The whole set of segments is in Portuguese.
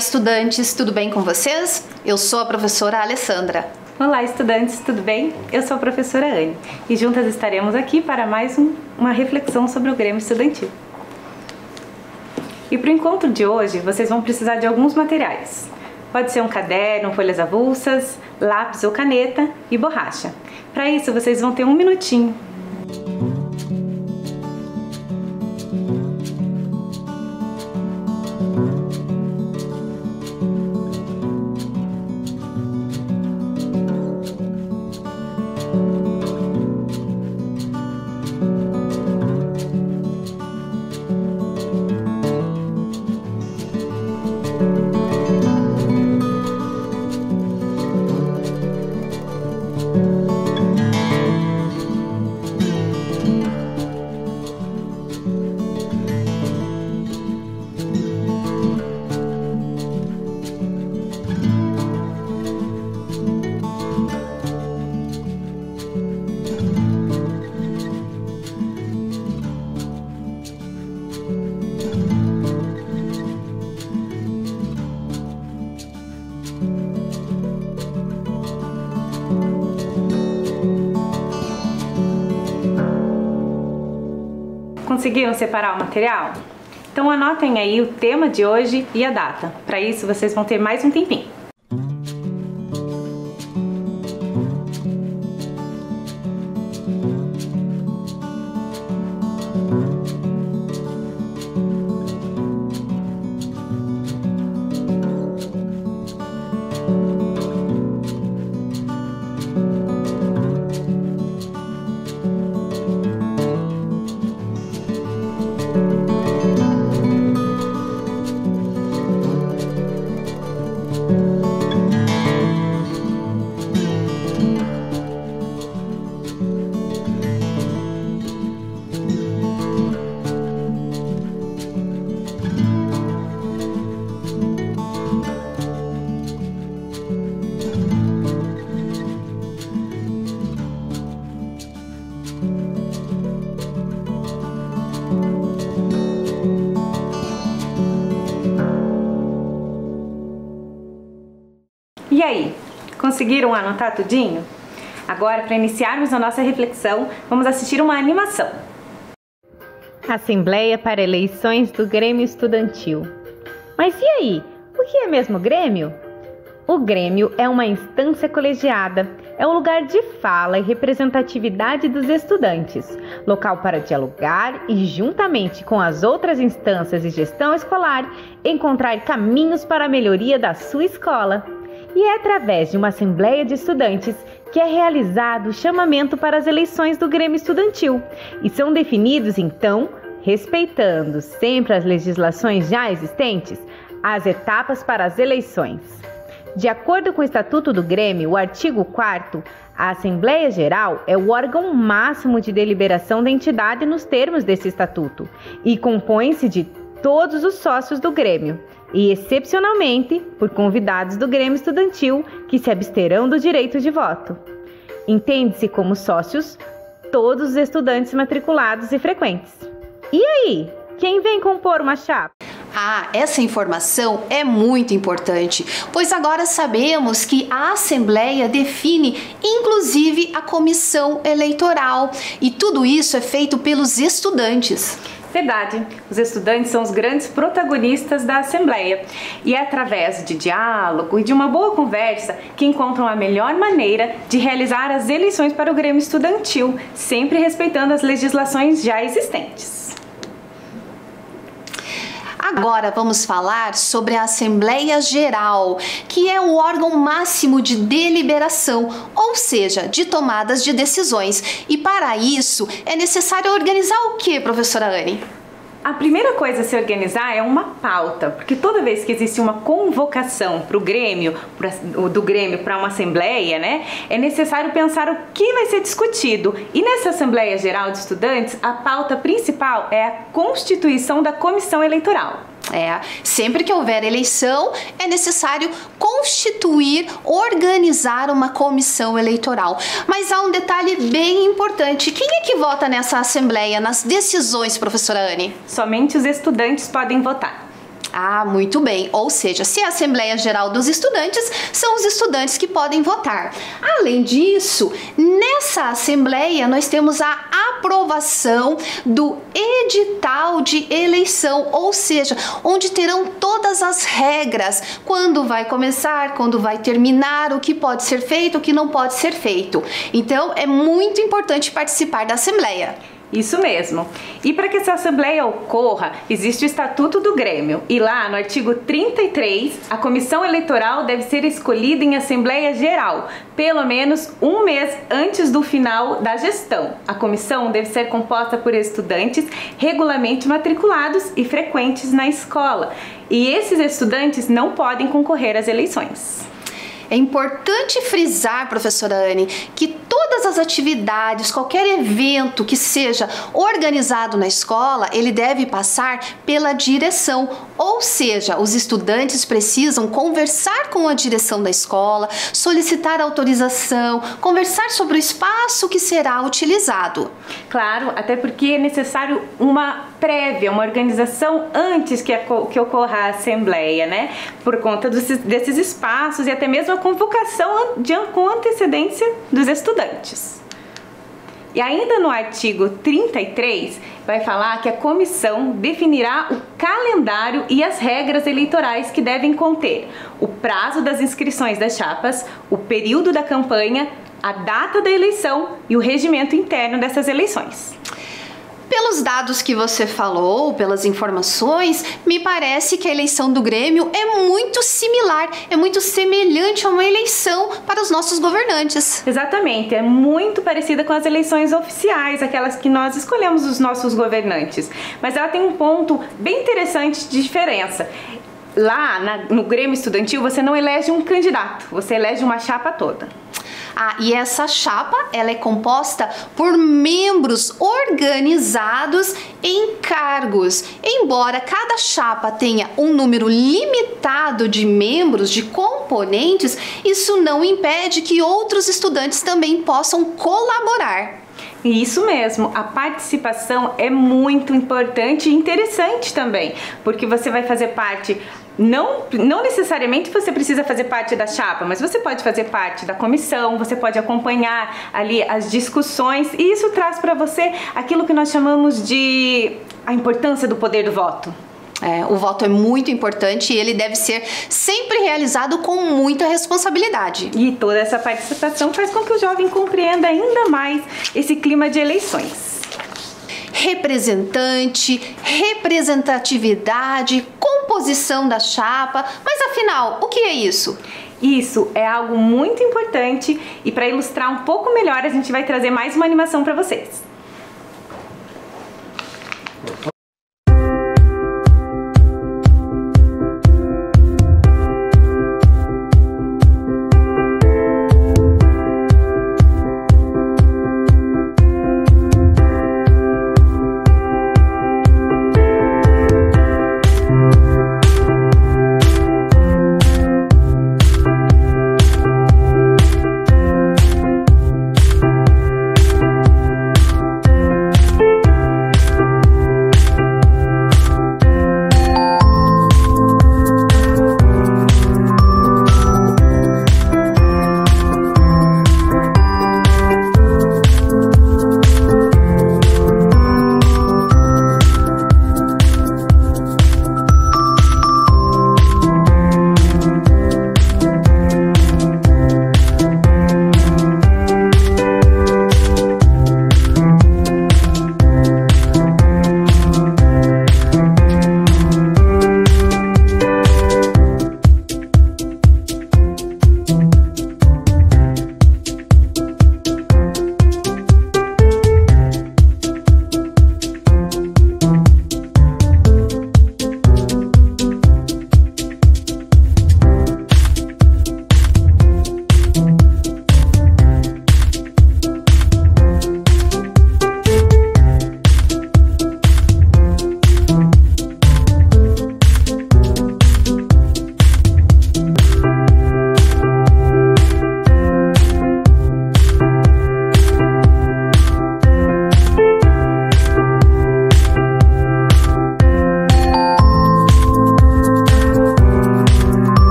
estudantes, tudo bem com vocês? Eu sou a professora Alessandra. Olá, estudantes, tudo bem? Eu sou a professora Anne e juntas estaremos aqui para mais uma reflexão sobre o Grêmio Estudantil. E para o encontro de hoje, vocês vão precisar de alguns materiais. Pode ser um caderno, folhas avulsas, lápis ou caneta e borracha. Para isso, vocês vão ter um minutinho. Conseguiram separar o material? Então anotem aí o tema de hoje e a data. Para isso vocês vão ter mais um tempinho. E aí, conseguiram anotar tudinho? Agora, para iniciarmos a nossa reflexão, vamos assistir uma animação. Assembleia para eleições do Grêmio Estudantil. Mas e aí, o que é mesmo Grêmio? O Grêmio é uma instância colegiada, é um lugar de fala e representatividade dos estudantes, local para dialogar e, juntamente com as outras instâncias e gestão escolar, encontrar caminhos para a melhoria da sua escola. E é através de uma assembleia de estudantes que é realizado o chamamento para as eleições do Grêmio Estudantil e são definidos, então, respeitando sempre as legislações já existentes, as etapas para as eleições. De acordo com o Estatuto do Grêmio, o artigo 4º, a Assembleia Geral é o órgão máximo de deliberação da entidade nos termos desse estatuto e compõe-se de todos os sócios do Grêmio e, excepcionalmente, por convidados do Grêmio Estudantil que se absterão do direito de voto. Entende-se como sócios todos os estudantes matriculados e frequentes. E aí, quem vem compor uma chapa? Essa informação é muito importante, pois agora sabemos que a Assembleia define inclusive a comissão eleitoral e tudo isso é feito pelos estudantes. Verdade, os estudantes são os grandes protagonistas da Assembleia e é através de diálogo e de uma boa conversa que encontram a melhor maneira de realizar as eleições para o Grêmio Estudantil, sempre respeitando as legislações já existentes. Agora vamos falar sobre a Assembleia Geral, que é o órgão máximo de deliberação, ou seja, de tomadas de decisões. E para isso é necessário organizar o que, professora Anne? A primeira coisa a se organizar é uma pauta, porque toda vez que existe uma convocação para o Grêmio, do Grêmio para uma assembleia, né, é necessário pensar o que vai ser discutido. E nessa Assembleia Geral de Estudantes, a pauta principal é a constituição da comissão eleitoral. Sempre que houver eleição, é necessário constituir, organizar uma comissão eleitoral. Mas há um detalhe bem importante. Quem é que vota nessa assembleia, nas decisões, professora Anne? Somente os estudantes podem votar. Ah, muito bem. Ou seja, se é a Assembleia Geral dos Estudantes, são os estudantes que podem votar. Além disso, nessa Assembleia nós temos a aprovação do edital de eleição, ou seja, onde terão todas as regras, quando vai começar, quando vai terminar, o que pode ser feito, o que não pode ser feito. Então, é muito importante participar da Assembleia. Isso mesmo. E para que essa assembleia ocorra, existe o Estatuto do Grêmio. E lá, no artigo 33, a comissão eleitoral deve ser escolhida em Assembleia Geral, pelo menos um mês antes do final da gestão. A comissão deve ser composta por estudantes regularmente matriculados e frequentes na escola. E esses estudantes não podem concorrer às eleições. É importante frisar, professora Anne, que todas as atividades, qualquer evento que seja organizado na escola, ele deve passar pela direção, ou seja, os estudantes precisam conversar com a direção da escola, solicitar autorização, conversar sobre o espaço que será utilizado. Claro, até porque é necessário uma prévia, uma organização antes que ocorra a assembleia, né? Por conta desses espaços e até mesmo a convocação com antecedência dos estudantes. E ainda no artigo 33, vai falar que a comissão definirá o calendário e as regras eleitorais que devem conter o prazo das inscrições das chapas, o período da campanha, a data da eleição e o regimento interno dessas eleições. Pelos dados que você falou, pelas informações, me parece que a eleição do Grêmio é muito similar, é muito semelhante a uma eleição para os nossos governantes. Exatamente, é muito parecida com as eleições oficiais, aquelas que nós escolhemos os nossos governantes. Mas ela tem um ponto bem interessante de diferença. Lá no Grêmio Estudantil você não elege um candidato, você elege uma chapa toda. Ah, e essa chapa, ela é composta por membros organizados em cargos. Embora cada chapa tenha um número limitado de membros, de componentes, isso não impede que outros estudantes também possam colaborar. Isso mesmo, a participação é muito importante e interessante também, porque você vai fazer parte, não necessariamente você precisa fazer parte da chapa, mas você pode fazer parte da comissão, você pode acompanhar ali as discussões e isso traz para você aquilo que nós chamamos de a importância do poder do voto. O voto é muito importante e ele deve ser sempre realizado com muita responsabilidade. E toda essa participação faz com que o jovem compreenda ainda mais esse clima de eleições. Representante, representatividade, composição da chapa, mas afinal, o que é isso? Isso é algo muito importante e para ilustrar um pouco melhor a gente vai trazer mais uma animação para vocês.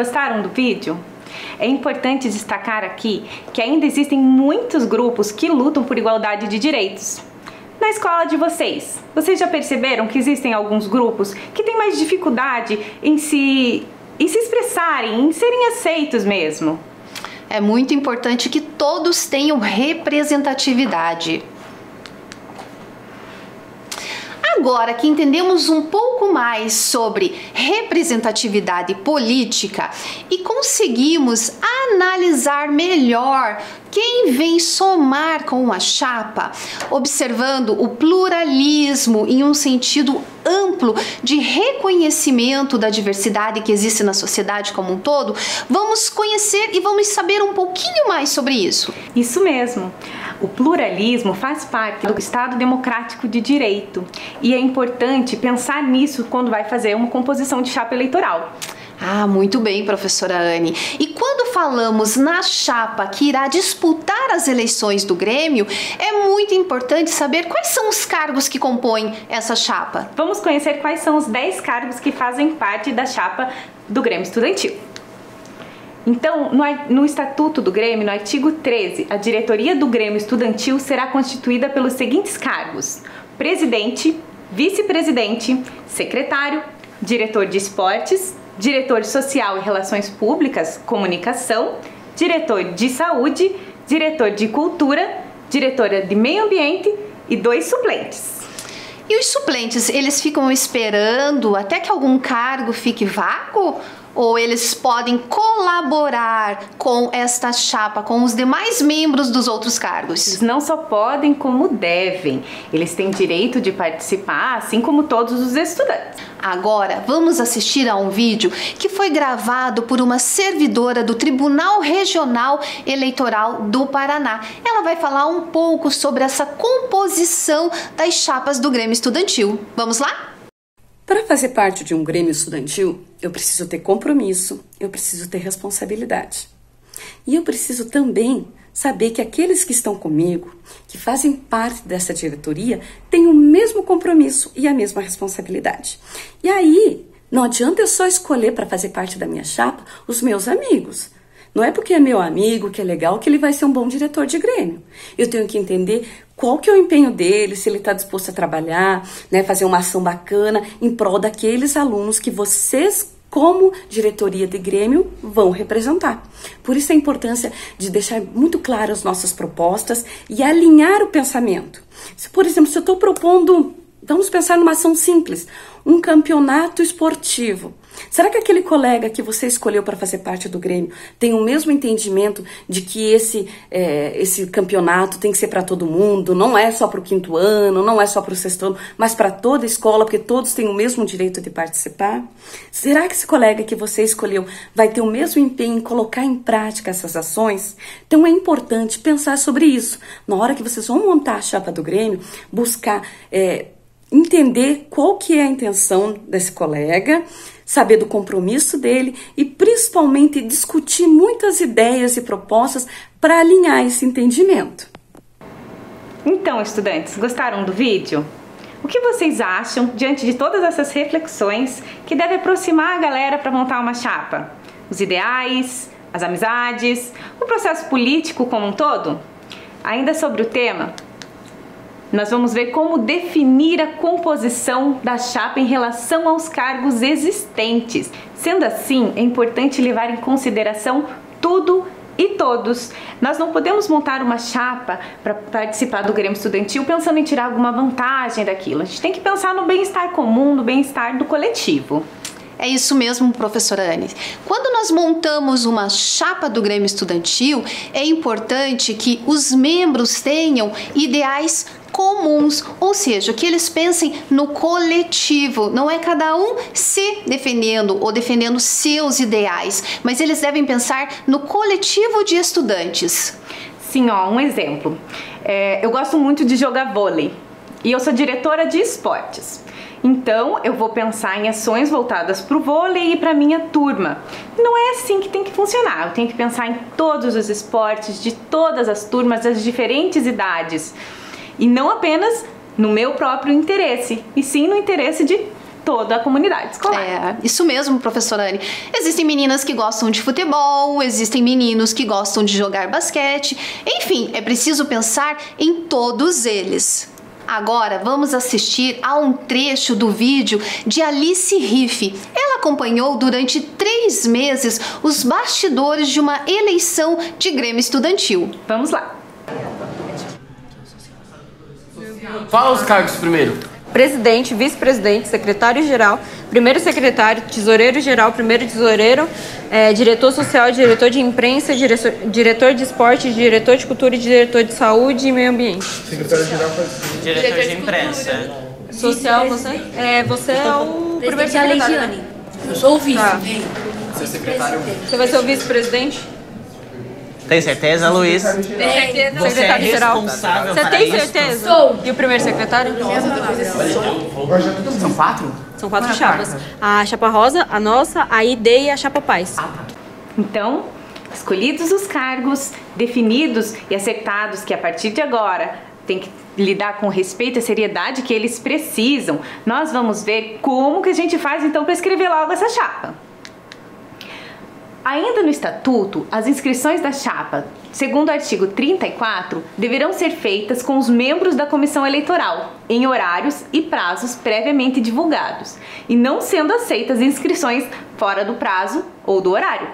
gostaram do vídeo? É importante destacar aqui que ainda existem muitos grupos que lutam por igualdade de direitos. Na escola de vocês já perceberam que existem alguns grupos que têm mais dificuldade em se expressarem, em serem aceitos mesmo? É muito importante que todos tenham representatividade. Agora que entendemos um pouco mais sobre representatividade política e conseguimos analisar melhor quem vem somar com a chapa, observando o pluralismo em um sentido amplo de reconhecimento da diversidade que existe na sociedade como um todo, vamos conhecer e vamos saber um pouquinho mais sobre isso. Isso mesmo. O pluralismo faz parte do Estado Democrático de Direito e é importante pensar nisso quando vai fazer uma composição de chapa eleitoral. Ah, muito bem, professora Anne. E quando falamos na chapa que irá disputar as eleições do Grêmio, é muito importante saber quais são os cargos que compõem essa chapa. Vamos conhecer quais são os 10 cargos que fazem parte da chapa do Grêmio Estudantil. Então, no Estatuto do Grêmio, no artigo 13, a diretoria do Grêmio Estudantil será constituída pelos seguintes cargos: presidente, vice-presidente, secretário, diretor de esportes, diretor social e relações públicas, comunicação, diretor de saúde, diretor de cultura, diretora de meio ambiente e 2 suplentes. E os suplentes, eles ficam esperando até que algum cargo fique vago? Ou eles podem colaborar com esta chapa, com os demais membros dos outros cargos? Eles não só podem, como devem. Eles têm direito de participar, assim como todos os estudantes. Agora, vamos assistir a um vídeo que foi gravado por uma servidora do Tribunal Regional Eleitoral do Paraná. Ela vai falar um pouco sobre essa composição das chapas do Grêmio Estudantil. Vamos lá? Para fazer parte de um Grêmio Estudantil, eu preciso ter compromisso, eu preciso ter responsabilidade. E eu preciso também saber que aqueles que estão comigo, que fazem parte dessa diretoria, têm o mesmo compromisso e a mesma responsabilidade. E aí, não adianta eu só escolher para fazer parte da minha chapa os meus amigos. Não é porque é meu amigo, que é legal, que ele vai ser um bom diretor de Grêmio. Eu tenho que entender qual que é o empenho dele, se ele está disposto a trabalhar, né, fazer uma ação bacana em prol daqueles alunos que vocês, como diretoria de Grêmio, vão representar. Por isso a importância de deixar muito claras as nossas propostas e alinhar o pensamento. Se, por exemplo, se eu estou propondo, vamos pensar numa ação simples, um campeonato esportivo. Será que aquele colega que você escolheu para fazer parte do Grêmio tem o mesmo entendimento de que esse campeonato tem que ser para todo mundo, não é só para o 5º ano, não é só para o 6º ano, mas para toda a escola, porque todos têm o mesmo direito de participar? Será que esse colega que você escolheu vai ter o mesmo empenho em colocar em prática essas ações? Então é importante pensar sobre isso. Na hora que vocês vão montar a chapa do Grêmio, buscar entender qual que é a intenção desse colega, saber do compromisso dele e principalmente discutir muitas ideias e propostas para alinhar esse entendimento. Então, estudantes, gostaram do vídeo? O que vocês acham diante de todas essas reflexões que deve aproximar a galera para montar uma chapa? Os ideais, as amizades, o processo político como um todo? Ainda sobre o tema, nós vamos ver como definir a composição da chapa em relação aos cargos existentes. Sendo assim, é importante levar em consideração tudo e todos. Nós não podemos montar uma chapa para participar do Grêmio Estudantil pensando em tirar alguma vantagem daquilo. A gente tem que pensar no bem-estar comum, no bem-estar do coletivo. É isso mesmo, professora Anne. Quando nós montamos uma chapa do Grêmio Estudantil, é importante que os membros tenham ideais comuns, ou seja, que eles pensem no coletivo, não é cada um se defendendo ou defendendo seus ideais, mas eles devem pensar no coletivo de estudantes. Sim, um exemplo. Eu gosto muito de jogar vôlei e eu sou diretora de esportes. Então, eu vou pensar em ações voltadas para o vôlei e para a minha turma. Não é assim que tem que funcionar. Eu tenho que pensar em todos os esportes, de todas as turmas, das diferentes idades. E não apenas no meu próprio interesse, e sim no interesse de toda a comunidade escolar. É, isso mesmo, professora Anne. Existem meninas que gostam de futebol, existem meninos que gostam de jogar basquete. Enfim, é preciso pensar em todos eles. Agora vamos assistir a um trecho do vídeo de Alice Riff. Ela acompanhou durante 3 meses os bastidores de uma eleição de Grêmio Estudantil. Vamos lá. Fala os cargos primeiro. Presidente, vice-presidente, secretário-geral, primeiro secretário, tesoureiro-geral, primeiro tesoureiro, diretor social, diretor de imprensa, diretor de esporte, diretor de cultura, diretor de saúde e meio ambiente. Secretário-geral faz... Diretor de imprensa. Social, você? Você é o primeiro secretário, né? Eu sou o vice. Tá. Você é secretário... Você vai ser o vice-presidente? Tem certeza, Luiz? Tem certeza. Você é Secretário-geral. responsável Você para tem isso? certeza? Sou. E o primeiro secretário? São 4? São 4 chapas. A chapa rosa, a nossa, a ID e a chapa paz. Então, escolhidos os cargos, definidos e acertados que a partir de agora tem que lidar com o respeito e a seriedade que eles precisam, nós vamos ver como que a gente faz então para escrever logo essa chapa. Ainda no Estatuto, as inscrições da chapa, segundo o artigo 34, deverão ser feitas com os membros da comissão eleitoral, em horários e prazos previamente divulgados, e não sendo aceitas inscrições fora do prazo ou do horário.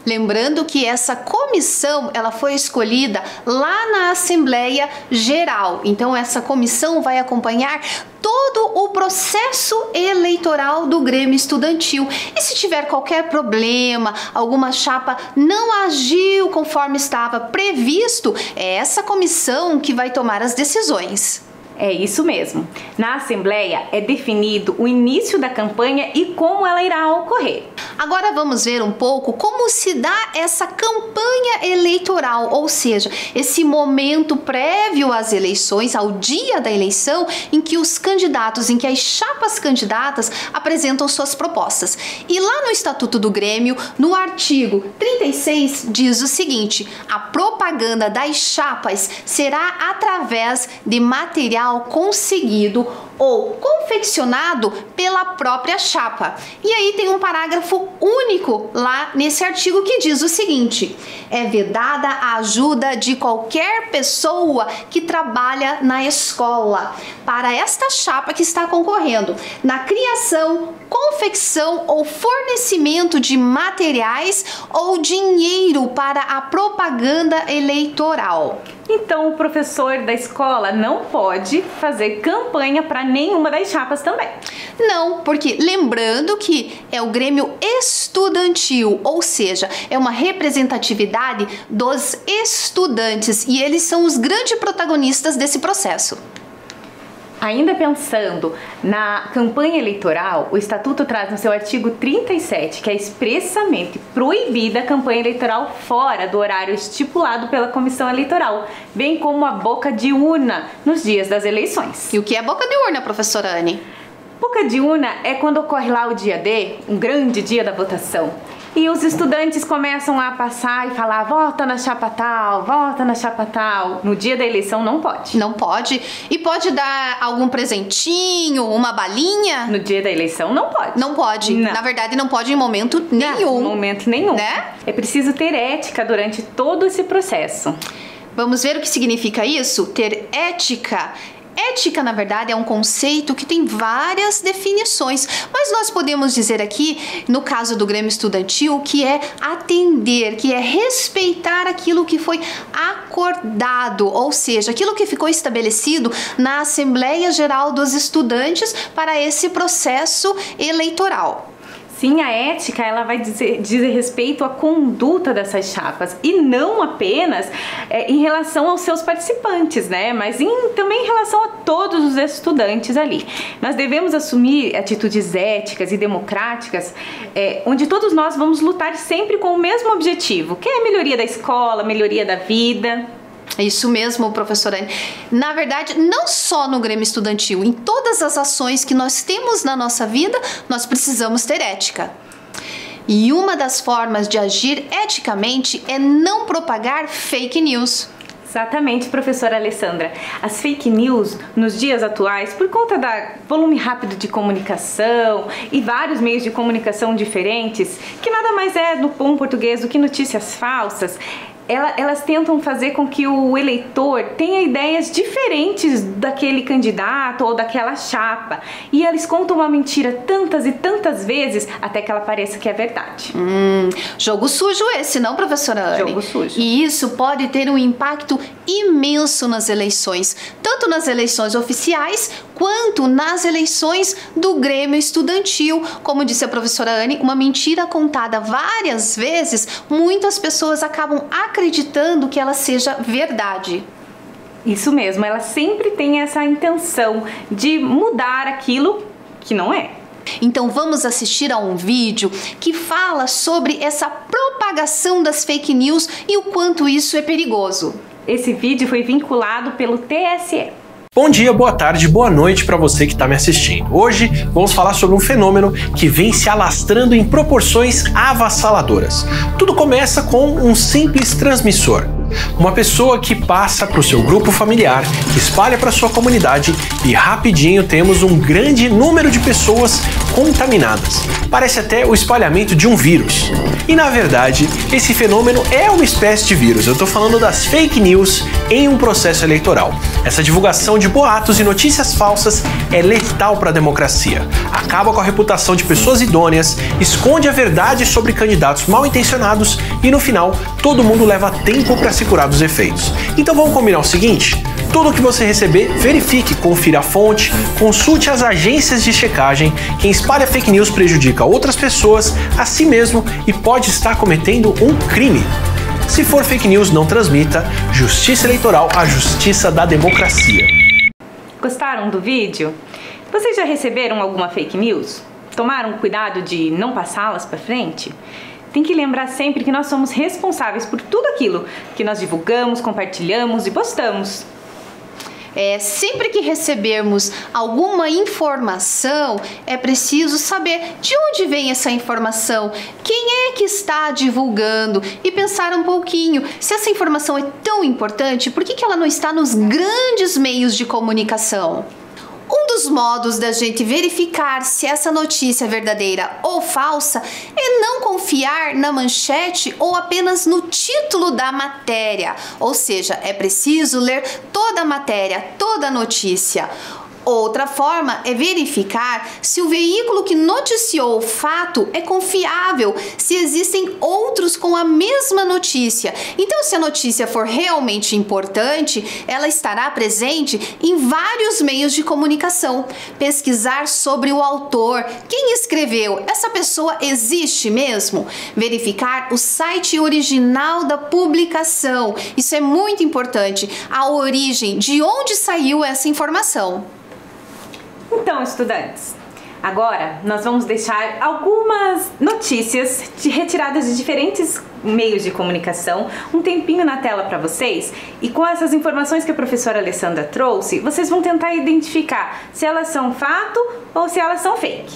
Lembrando que essa comissão, ela foi escolhida lá na Assembleia Geral. Então essa comissão vai acompanhar todo o processo eleitoral do Grêmio Estudantil. E se tiver qualquer problema, alguma chapa não agiu conforme estava previsto, é essa comissão que vai tomar as decisões. É isso mesmo. Na Assembleia é definido o início da campanha e como ela irá ocorrer. Agora vamos ver um pouco como se dá essa campanha eleitoral, ou seja, esse momento prévio às eleições, ao dia da eleição, em que os candidatos, em que as chapas candidatas apresentam suas propostas. E lá no Estatuto do Grêmio, no artigo 36, diz o seguinte: a propaganda das chapas será através de material conseguido ou confeccionado pela própria chapa. E aí tem um parágrafo único lá nesse artigo que diz o seguinte: é vedada a ajuda de qualquer pessoa que trabalha na escola para esta chapa que está concorrendo na criação, confecção ou fornecimento de materiais ou dinheiro para a propaganda eleitoral. Então, o professor da escola não pode fazer campanha para nenhuma das chapas também. Não, porque lembrando que é o Grêmio Estudantil, ou seja, é uma representatividade dos estudantes e eles são os grandes protagonistas desse processo. Ainda pensando na campanha eleitoral, o Estatuto traz no seu artigo 37 que é expressamente proibida a campanha eleitoral fora do horário estipulado pela comissão eleitoral, bem como a boca de urna nos dias das eleições. E o que é boca de urna, professora Anne? Boca de urna é quando ocorre lá o dia D, um grande dia da votação. E os estudantes começam a passar e falar: vota na chapa tal, vota na chapa tal. No dia da eleição não pode. Não pode. E pode dar algum presentinho, uma balinha? No dia da eleição não pode. Não pode. Não. Na verdade, não pode em momento nenhum. Em momento nenhum. Né? É preciso ter ética durante todo esse processo. Vamos ver o que significa isso? Ter ética. Ética, na verdade, é um conceito que tem várias definições, mas nós podemos dizer aqui, no caso do Grêmio Estudantil, que é atender, que é respeitar aquilo que foi acordado, ou seja, aquilo que ficou estabelecido na Assembleia Geral dos Estudantes para esse processo eleitoral. Sim, a ética ela vai dizer respeito à conduta dessas chapas e não apenas em relação aos seus participantes, né? Mas também em relação a todos os estudantes ali. Nós devemos assumir atitudes éticas e democráticas, onde todos nós vamos lutar sempre com o mesmo objetivo, que é a melhoria da escola, a melhoria da vida. Isso mesmo, professora Anne. Na verdade, não só no Grêmio Estudantil, em todas as ações que nós temos na nossa vida, nós precisamos ter ética. E uma das formas de agir eticamente é não propagar fake news. Exatamente, professora Alessandra. As fake news nos dias atuais, por conta do volume rápido de comunicação e vários meios de comunicação diferentes, que nada mais é no bom português do que notícias falsas, elas tentam fazer com que o eleitor tenha ideias diferentes daquele candidato ou daquela chapa. E eles contam uma mentira tantas e tantas vezes até que ela pareça que é verdade. Jogo sujo esse, não, professora Anne? Jogo sujo. E isso pode ter um impacto imenso nas eleições, tanto nas eleições oficiais quanto nas eleições do Grêmio Estudantil. Como disse a professora Anne, uma mentira contada várias vezes, muitas pessoas acabam acreditando que ela seja verdade. Isso mesmo, ela sempre tem essa intenção de mudar aquilo que não é. Então vamos assistir a um vídeo que fala sobre essa propagação das fake news e o quanto isso é perigoso. Esse vídeo foi vinculado pelo TSE. Bom dia, boa tarde, boa noite para você que está me assistindo. Hoje vamos falar sobre um fenômeno que vem se alastrando em proporções avassaladoras. Tudo começa com um simples transmissor. Uma pessoa que passa para o seu grupo familiar, que espalha para sua comunidade e rapidinho temos um grande número de pessoas contaminadas. Parece até o espalhamento de um vírus. E na verdade, esse fenômeno é uma espécie de vírus. Eu estou falando das fake news em um processo eleitoral. Essa divulgação de boatos e notícias falsas é letal para a democracia. Acaba com a reputação de pessoas idôneas, esconde a verdade sobre candidatos mal intencionados e no final todo mundo leva tempo para se curar dos efeitos. Então vamos combinar o seguinte? Tudo que você receber, verifique, confira a fonte, consulte as agências de checagem. Quem espalha fake news prejudica outras pessoas, a si mesmo e pode estar cometendo um crime. Se for fake news, não transmita. Justiça eleitoral, a justiça da democracia. Gostaram do vídeo? Vocês já receberam alguma fake news? Tomaram cuidado de não passá-las para frente? Tem que lembrar sempre que nós somos responsáveis por tudo aquilo que nós divulgamos, compartilhamos e postamos. Sempre que recebermos alguma informação, é preciso saber de onde vem essa informação, quem é que está divulgando e pensar um pouquinho, se essa informação é tão importante, por que ela não está nos grandes meios de comunicação? Um dos modos da gente verificar se essa notícia é verdadeira ou falsa é não confiar na manchete ou apenas no título da matéria. Ou seja, é preciso ler toda a matéria, toda a notícia. Outra forma é verificar se o veículo que noticiou o fato é confiável, se existem outros com a mesma notícia. Então, se a notícia for realmente importante, ela estará presente em vários meios de comunicação. Pesquisar sobre o autor, quem escreveu, essa pessoa existe mesmo? Verificar o site original da publicação, isso é muito importante, a origem, de onde saiu essa informação. Então, estudantes, agora nós vamos deixar algumas notícias retiradas de diferentes meios de comunicação, um tempinho na tela para vocês, e com essas informações que a professora Alessandra trouxe, vocês vão tentar identificar se elas são fato ou se elas são fake.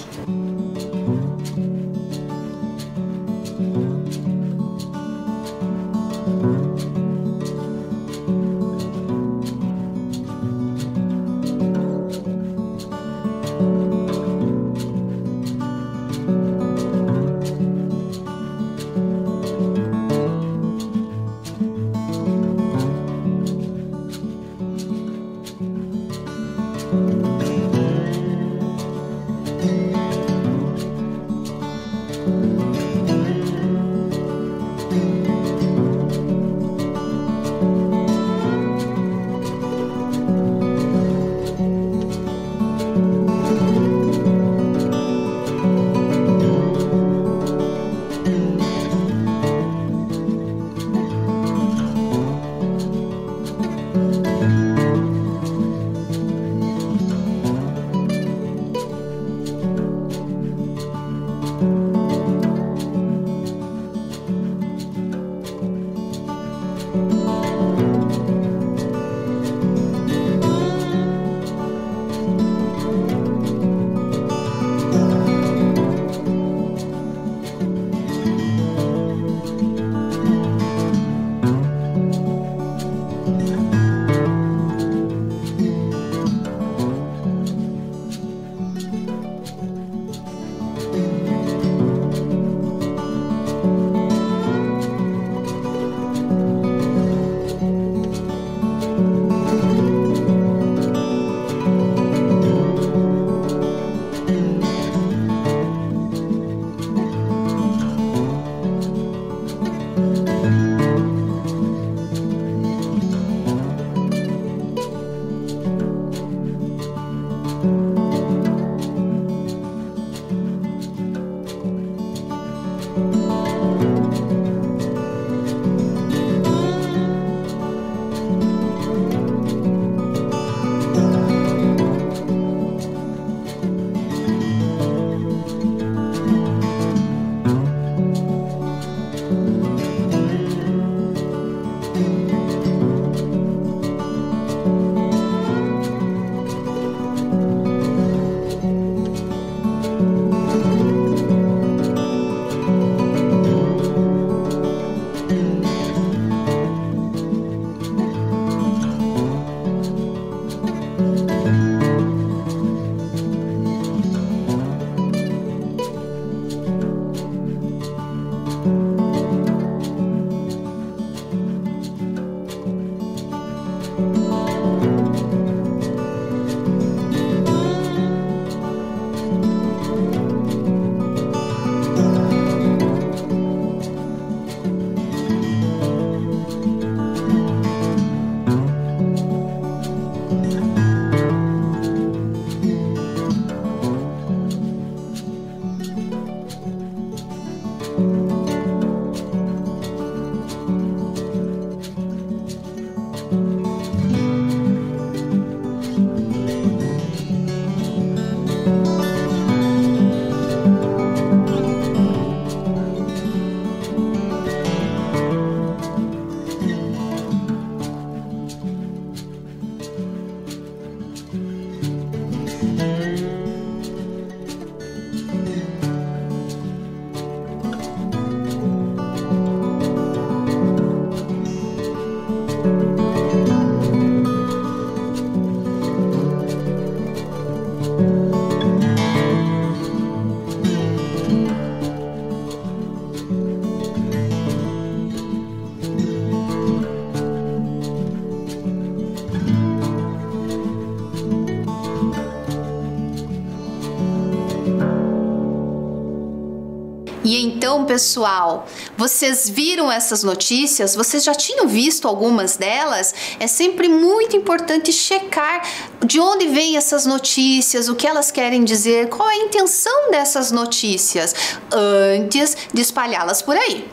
E então, pessoal, vocês viram essas notícias? Vocês já tinham visto algumas delas? É sempre muito importante checar de onde vêm essas notícias, o que elas querem dizer, qual é a intenção dessas notícias, antes de espalhá-las por aí.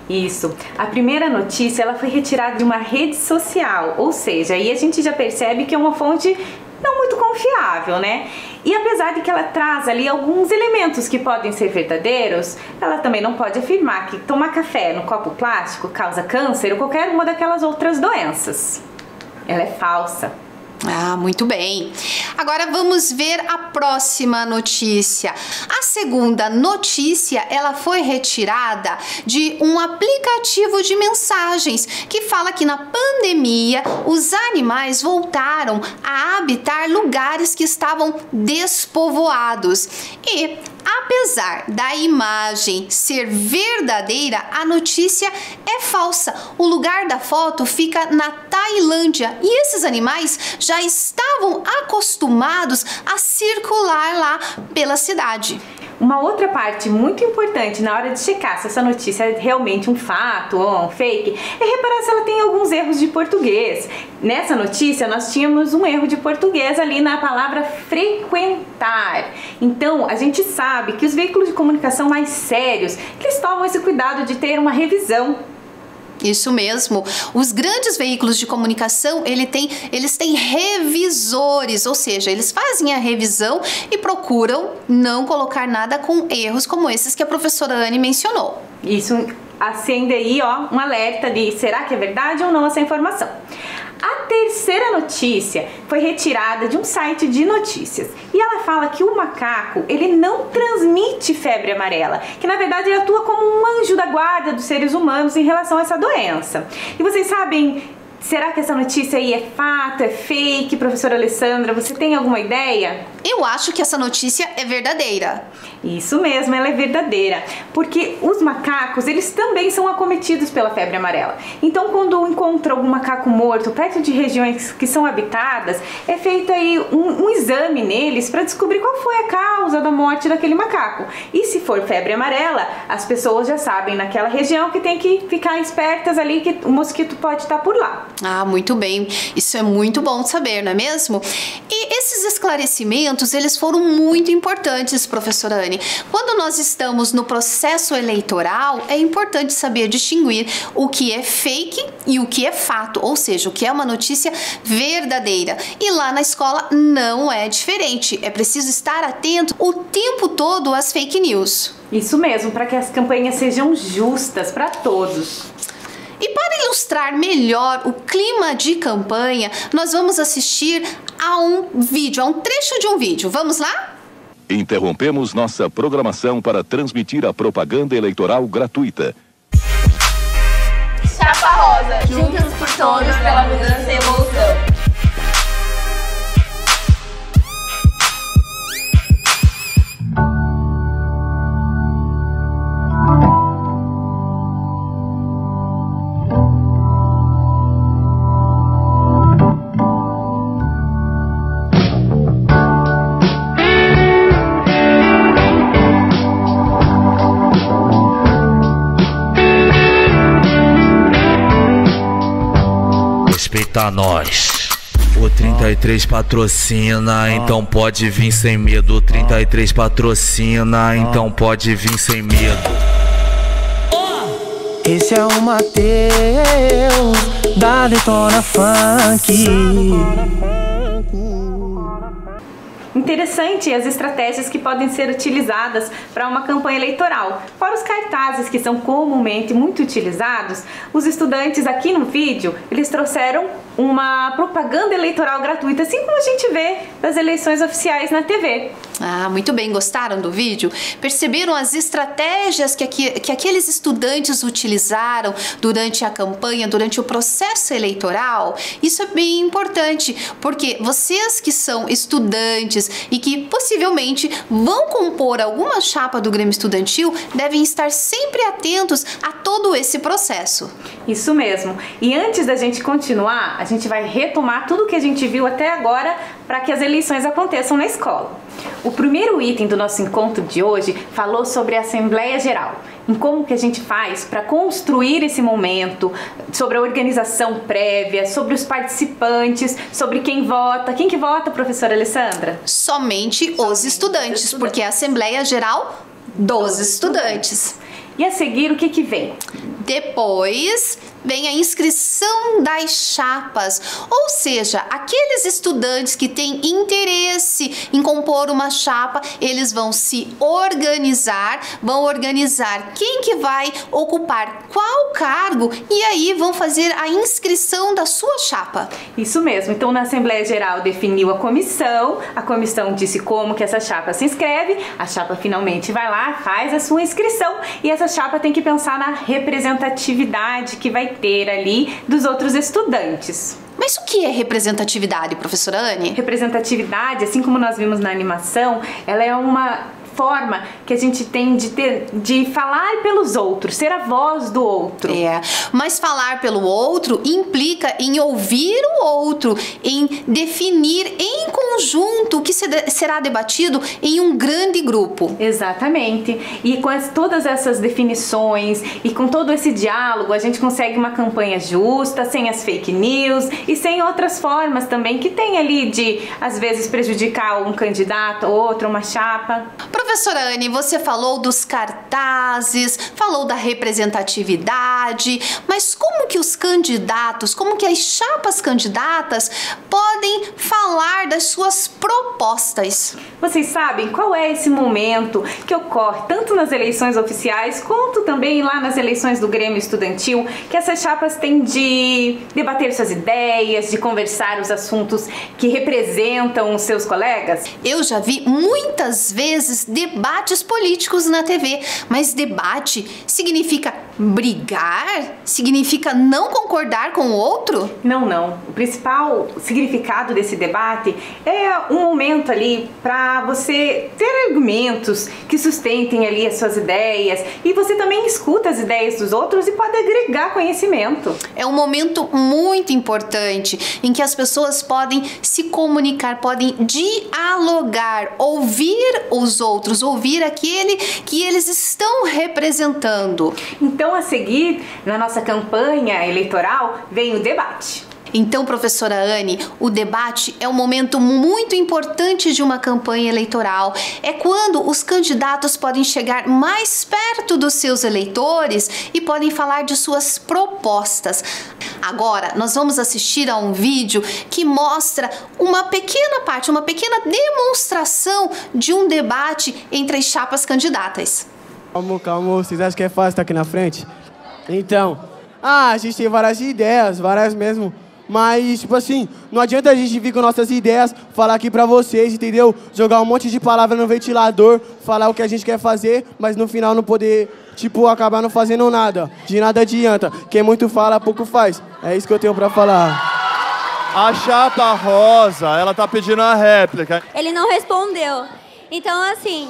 Isso. A primeira notícia, ela foi retirada de uma rede social, ou seja, aí a gente já percebe que é uma fonte não muito confiável, né? E apesar de que ela traz ali alguns elementos que podem ser verdadeiros, ela também não pode afirmar que tomar café no copo plástico causa câncer ou qualquer uma daquelas outras doenças. Ela é falsa. Ah, muito bem. Agora vamos ver a próxima notícia. A segunda notícia, ela foi retirada de um aplicativo de mensagens que fala que na pandemia os animais voltaram a habitar lugares que estavam despovoados. E apesar da imagem ser verdadeira, a notícia é falsa. O lugar da foto fica na Tailândia e esses animais já estavam acostumados a circular lá pela cidade. Uma outra parte muito importante na hora de checar se essa notícia é realmente um fato ou um fake é reparar se ela tem alguns erros de português. Nessa notícia nós tínhamos um erro de português ali na palavra frequentar. Então a gente sabe que os veículos de comunicação mais sérios, eles tomam esse cuidado de ter uma revisão. Isso mesmo. Os grandes veículos de comunicação, eles têm revisores, ou seja, eles fazem a revisão e procuram não colocar nada com erros como esses que a professora Anne mencionou. Isso acende aí, ó, um alerta de será que é verdade ou não essa informação. A terceira notícia foi retirada de um site de notícias e ela fala que o macaco, ele não transmite febre amarela, que na verdade ele atua como um anjo da guarda dos seres humanos em relação a essa doença. E vocês sabem, será que essa notícia aí é fato, é fake? Professora Alessandra, você tem alguma ideia? Eu acho que essa notícia é verdadeira. Isso mesmo, ela é verdadeira, porque os macacos, eles também são acometidos pela febre amarela. Então, quando encontra algum macaco morto perto de regiões que são habitadas, é feito aí um exame neles para descobrir qual foi a causa da morte daquele macaco. E se for febre amarela, as pessoas já sabem naquela região que tem que ficar espertas ali, que o mosquito pode estar por lá. Ah, muito bem. Isso é muito bom de saber, não é mesmo? E esses esclarecimentos, eles foram muito importantes, professora Anne. Quando nós estamos no processo eleitoral, é importante saber distinguir o que é fake e o que é fato, ou seja, o que é uma notícia verdadeira. E lá na escola não é diferente. É preciso estar atento o tempo todo às fake news. Isso mesmo, para que as campanhas sejam justas para todos. E para ilustrar melhor o clima de campanha, nós vamos assistir a um vídeo, a um trecho de um vídeo. Vamos lá? Interrompemos nossa programação para transmitir a propaganda eleitoral gratuita. Chapa Rosa, juntos por todos pela mudança e evolução. Respeita nós. O 33 patrocina, então pode vir sem medo. O 33 patrocina, então pode vir sem medo. Esse é o Mateus da Detona Funk. Interessante as estratégias que podem ser utilizadas para uma campanha eleitoral. Fora os cartazes que são comumente muito utilizados, os estudantes aqui no vídeo, eles trouxeram uma propaganda eleitoral gratuita, assim como a gente vê das eleições oficiais na TV. Ah, muito bem, gostaram do vídeo? Perceberam as estratégias que aqueles estudantes utilizaram durante a campanha, durante o processo eleitoral? Isso é bem importante, porque vocês que são estudantes e que possivelmente vão compor alguma chapa do Grêmio Estudantil devem estar sempre atentos a todo esse processo. Isso mesmo. E antes da gente continuar, a gente vai retomar tudo que a gente viu até agora para que as eleições aconteçam na escola. O primeiro item do nosso encontro de hoje falou sobre a Assembleia Geral, em como que a gente faz para construir esse momento, sobre a organização prévia, sobre os participantes, sobre quem vota. Quem que vota, professora Alessandra? Somente os estudantes, porque é a Assembleia Geral dos estudantes. E a seguir, o que que vem? Depois vem a inscrição das chapas, ou seja, aqueles estudantes que têm interesse em compor uma chapa, eles vão se organizar, quem que vai ocupar qual cargo e aí vão fazer a inscrição da sua chapa. Isso mesmo, então na Assembleia Geral definiu a comissão disse como que essa chapa se inscreve, a chapa finalmente vai lá, faz a sua inscrição e essa chapa tem que pensar na representatividade que vai ter ali dos outros estudantes. Mas o que é representatividade, professora Anne? Representatividade, assim como nós vimos na animação, ela é uma forma que a gente tem de falar pelos outros, ser a voz do outro. É, mas falar pelo outro implica em ouvir o outro, em definir em conjunto o que será debatido em um grande grupo. Exatamente. E com todas essas definições e com todo esse diálogo, a gente consegue uma campanha justa, sem as fake news e sem outras formas também que tem ali de, às vezes, prejudicar um candidato, outro, uma chapa. Professora Anne, você falou dos cartazes, falou da representatividade, mas como que os candidatos, como que as chapas candidatas podem falar das suas propostas? Vocês sabem qual é esse momento que ocorre tanto nas eleições oficiais quanto também lá nas eleições do Grêmio Estudantil, que essas chapas têm de debater suas ideias, de conversar os assuntos que representam os seus colegas? Eu já vi muitas vezes debates políticos na TV, mas debate significa brigar? Significa não concordar com o outro? Não. O principal significado desse debate é um momento ali para você ter argumentos que sustentem ali as suas ideias e você também escuta as ideias dos outros e pode agregar conhecimento. É um momento muito importante em que as pessoas podem se comunicar, podem dialogar, ouvir os outros, ouvir aquele que eles estão representando. Então, a seguir, na nossa campanha eleitoral, vem o debate. Então, professora Anne, o debate é um momento muito importante de uma campanha eleitoral. É quando os candidatos podem chegar mais perto dos seus eleitores e podem falar de suas propostas. Agora, nós vamos assistir a um vídeo que mostra uma pequena parte, uma pequena demonstração de um debate entre as chapas candidatas. Calma, vocês acham que é fácil estar aqui na frente? Então, a gente tem várias ideias, várias mesmo. Mas, tipo assim, não adianta a gente vir com nossas ideias, falar aqui pra vocês, entendeu? Jogar um monte de palavra no ventilador, falar o que a gente quer fazer, mas no final não poder, tipo, acabar não fazendo nada. De nada adianta. Quem muito fala, pouco faz. É isso que eu tenho pra falar. A chapa rosa, ela tá pedindo a réplica. Ele não respondeu. Então, assim,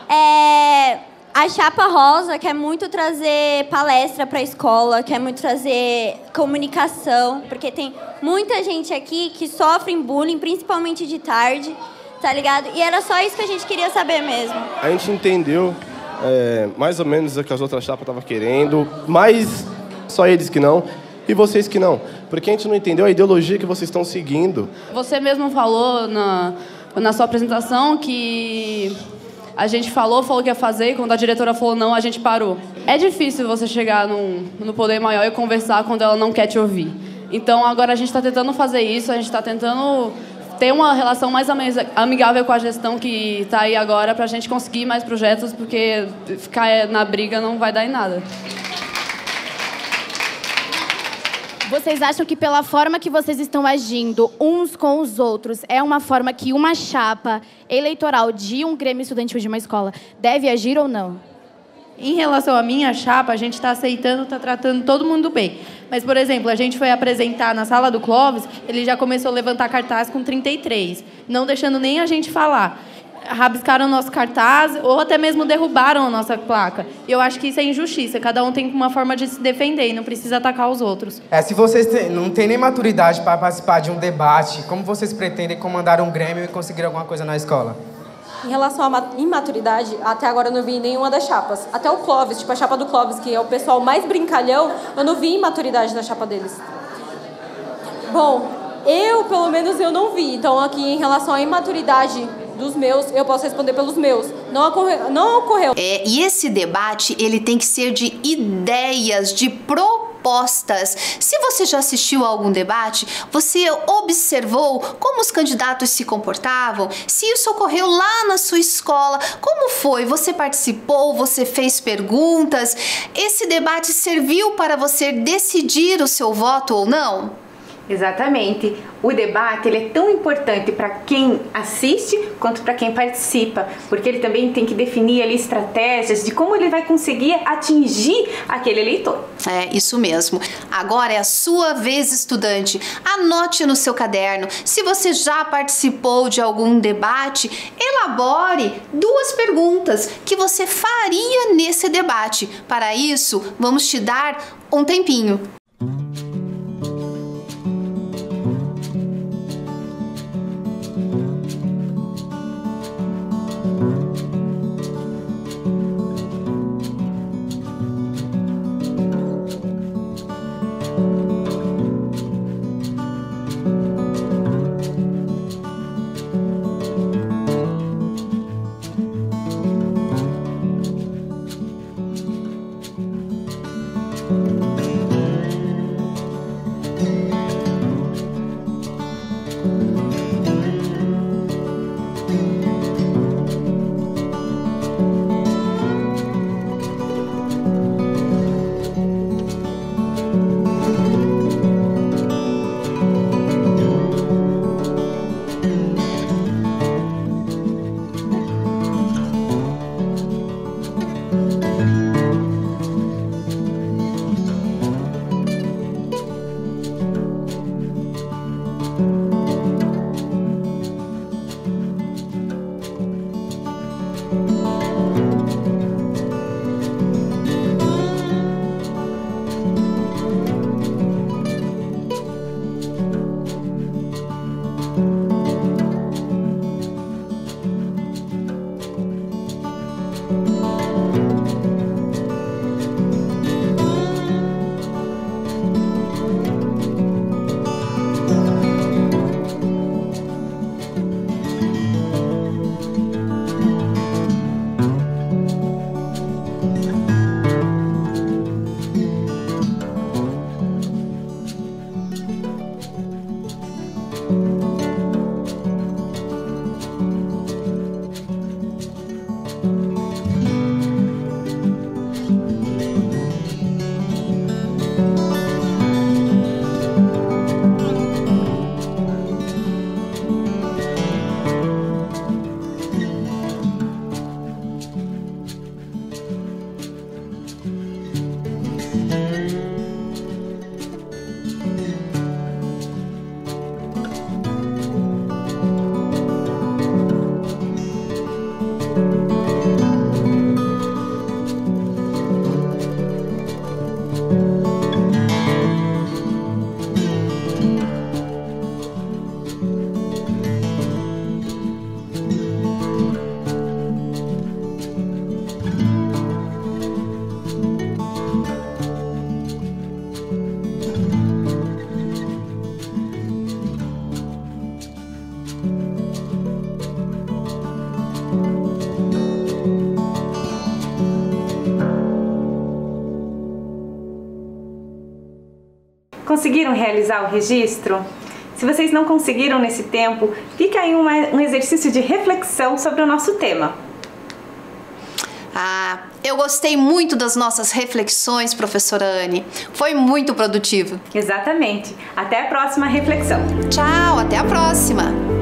a chapa rosa quer muito trazer palestra para a escola, quer muito trazer comunicação, porque tem muita gente aqui que sofre bullying, principalmente de tarde, tá ligado? E era só isso que a gente queria saber mesmo. A gente entendeu mais ou menos o que as outras chapas estavam querendo, mas só eles que não e vocês que não, porque a gente não entendeu a ideologia que vocês estão seguindo. Você mesmo falou na sua apresentação que a gente falou que ia fazer, e quando a diretora falou não, a gente parou. É difícil você chegar no poder maior e conversar quando ela não quer te ouvir. Então, agora a gente está tentando fazer isso, a gente está tentando ter uma relação mais amigável com a gestão que está aí agora para a gente conseguir mais projetos, porque ficar na briga não vai dar em nada. Vocês acham que pela forma que vocês estão agindo uns com os outros, é uma forma que uma chapa eleitoral de um grêmio estudantil de uma escola deve agir ou não? Em relação à minha chapa, a gente está aceitando, está tratando todo mundo bem. Mas, por exemplo, a gente foi apresentar na sala do Clóvis, ele já começou a levantar cartaz com 33, não deixando nem a gente falar. Rabiscaram o nosso cartaz ou até mesmo derrubaram a nossa placa. E eu acho que isso é injustiça. Cada um tem uma forma de se defender e não precisa atacar os outros. Se vocês não têm nem maturidade para participar de um debate, como vocês pretendem comandar um grêmio e conseguir alguma coisa na escola? Em relação à imaturidade, até agora eu não vi nenhuma das chapas. Até o Clóvis, tipo a chapa do Clóvis, que é o pessoal mais brincalhão, eu não vi imaturidade na chapa deles. Bom, pelo menos, eu não vi. Então, aqui, em relação à imaturidade dos meus, eu posso responder pelos meus. Não ocorreu. E esse debate, ele tem que ser de ideias, de propostas. Se você já assistiu a algum debate, você observou como os candidatos se comportavam? Se isso ocorreu lá na sua escola, como foi? Você participou? Você fez perguntas? Esse debate serviu para você decidir o seu voto ou não? Exatamente. O debate ele é tão importante para quem assiste quanto para quem participa, porque ele também tem que definir ali estratégias de como ele vai conseguir atingir aquele eleitor. É, isso mesmo. Agora é a sua vez, estudante. Anote no seu caderno. Se você já participou de algum debate, elabore 2 perguntas que você faria nesse debate. Para isso, vamos te dar um tempinho. Conseguiram realizar o registro? Se vocês não conseguiram nesse tempo, fica aí um exercício de reflexão sobre o nosso tema. Ah, eu gostei muito das nossas reflexões, professora Anne. Foi muito produtivo. Exatamente. Até a próxima reflexão. Tchau, até a próxima.